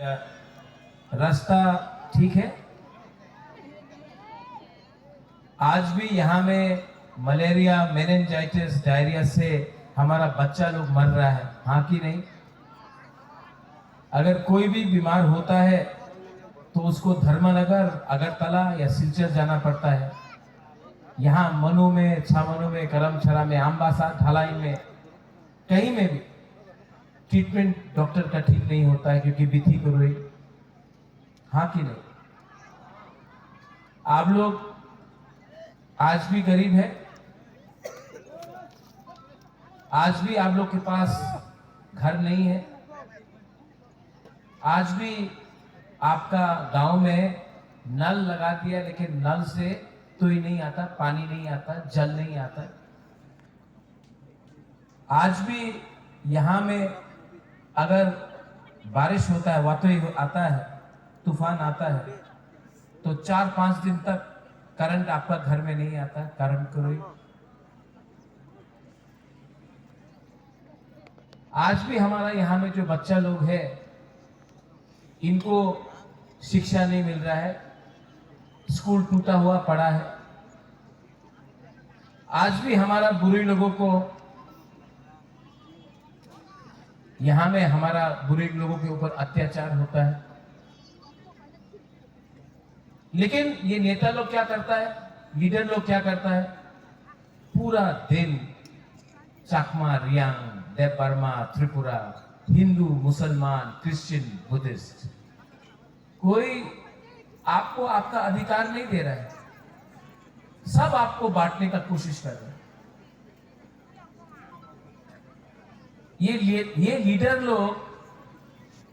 रास्ता ठीक है। आज भी यहाँ में मलेरिया, मेनिंजाइटिस, डायरिया से हमारा बच्चा लोग मर रहा है, हाँ कि नहीं? अगर कोई भी बीमार होता है तो उसको धर्मनगर, अगरतला या सिलचर जाना पड़ता है। यहाँ मनु में, छामनु में, करमछरा में, आम्बासा, ढलाई में, कहीं में भी ट्रीटमेंट डॉक्टर का ठीक नहीं होता है क्योंकि विधि को रोई, हाँ कि नहीं? आप लोग आज भी गरीब है, आज भी आप लोग के पास घर नहीं है, आज भी आपका गांव में नल लगा दिया लेकिन नल से तो ही नहीं आता, पानी नहीं आता, जल नहीं आता। आज भी यहाँ में अगर बारिश होता है, वातई आता है, तूफान आता है, तो 4-5 दिन तक करंट आपका घर में नहीं आता। करंट करो। आज भी हमारा यहाँ में जो बच्चा लोग है, इनको शिक्षा नहीं मिल रहा है, स्कूल टूटा हुआ पड़ा है। आज भी हमारा बुरे लोगों को यहाँ में हमारा बुरे लोगों के ऊपर अत्याचार होता है। लेकिन ये नेता लोग क्या करता है, लीडर लोग क्या करता है, पूरा दिन चाकमा, रियांग, देव बर्मा, त्रिपुरा, हिंदू, मुसलमान, क्रिश्चियन, बुद्धिस्ट, कोई आपको आपका अधिकार नहीं दे रहा है, सब आपको बांटने का कोशिश कर रहे हैं। ये लीडर लोग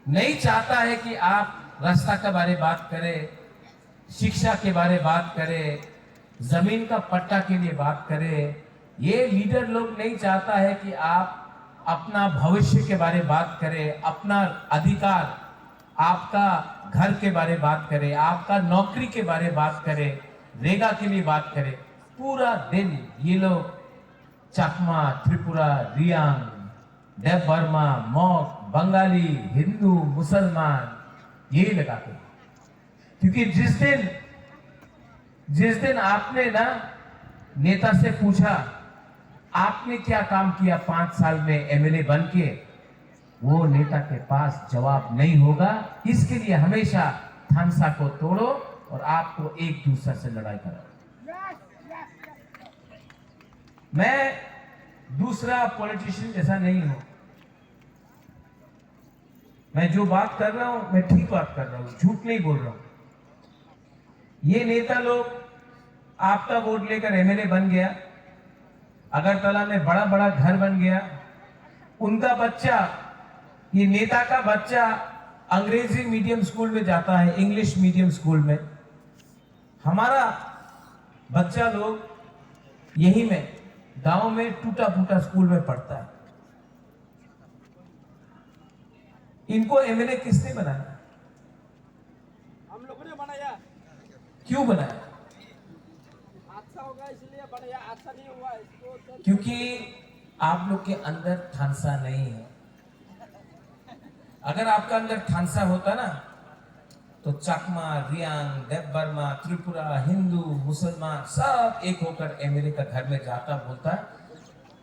नहीं चाहता है कि आप रास्ता के बारे बात करें, शिक्षा के बारे बात करें, जमीन का पट्टा के लिए बात करें। ये लीडर लोग नहीं चाहता है कि आप अपना भविष्य के बारे बात करें, अपना अधिकार, आपका घर के बारे बात करें, आपका नौकरी के बारे बात करें, रेगा के लिए बात करें। पूरा दिन ये लोग चकमा, त्रिपुरा, रियांग, देव बर्मा, मौक, बंगाली, हिंदू, मुसलमान, यही लगाते हैं। क्योंकि जिस दिन आपने ना नेता से पूछा आपने क्या काम किया 5 साल में एमएलए बन के, वो नेता के पास जवाब नहीं होगा। इसके लिए हमेशा थानसा को तोड़ो और आपको एक दूसरे से लड़ाई करो। मैं दूसरा पॉलिटिशियन जैसा नहीं हूं। मैं जो बात कर रहा हूं, मैं ठीक बात कर रहा हूं, झूठ नहीं बोल रहा हूं। ये नेता लोग आपका वोट लेकर एमएलए बन गया, अगरतला में बड़ा बड़ा घर बन गया, उनका बच्चा, ये नेता का बच्चा अंग्रेजी मीडियम स्कूल में जाता है, इंग्लिश मीडियम स्कूल में। हमारा बच्चा लोग यही में गांव में टूटा फूटा स्कूल में पढ़ता है। इनको एमएलए किसने बनाया? हम लोगों ने बनाया। क्यों बनाया? अच्छा होगा इसलिए बनाया, अच्छा नहीं हुआ इसको। क्योंकि आप लोग के अंदर थानसा नहीं है। अगर आपका अंदर थानसा होता ना, तो चकमा, रियांग, देव बर्मा, त्रिपुरा, हिंदू, मुसलमान सब एक होकर एमएलए का घर में जाता, बोलता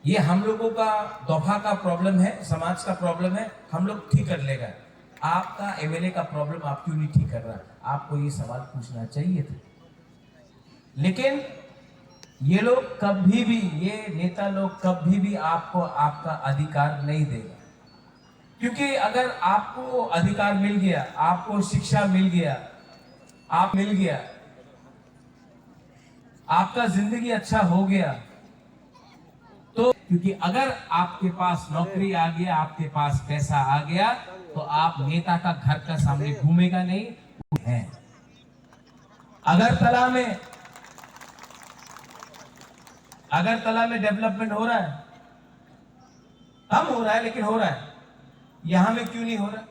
ये हम लोगों का दफा का प्रॉब्लम है, समाज का प्रॉब्लम है, हम लोग ठीक कर लेगा। आपका एमएलए का प्रॉब्लम आप क्यों नहीं ठीक कर रहा? आपको ये सवाल पूछना चाहिए था। लेकिन ये लोग कभी भी, ये नेता लोग कभी भी आपको आपका अधिकार नहीं देगा। क्योंकि अगर आपको अधिकार मिल गया, आपको शिक्षा मिल गया, आप मिल गया, आपका जिंदगी अच्छा हो गया, तो क्योंकि अगर आपके पास नौकरी आ गया, आपके पास पैसा आ गया, तो आप नेता का घर का सामने घूमेगा नहीं है। अगरतला में डेवलपमेंट हो रहा है, कम हो रहा है लेकिन हो रहा है। यहां में क्यों नहीं हो रहा?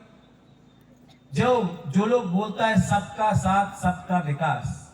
जो लोग बोलता है सबका साथ सबका विकास,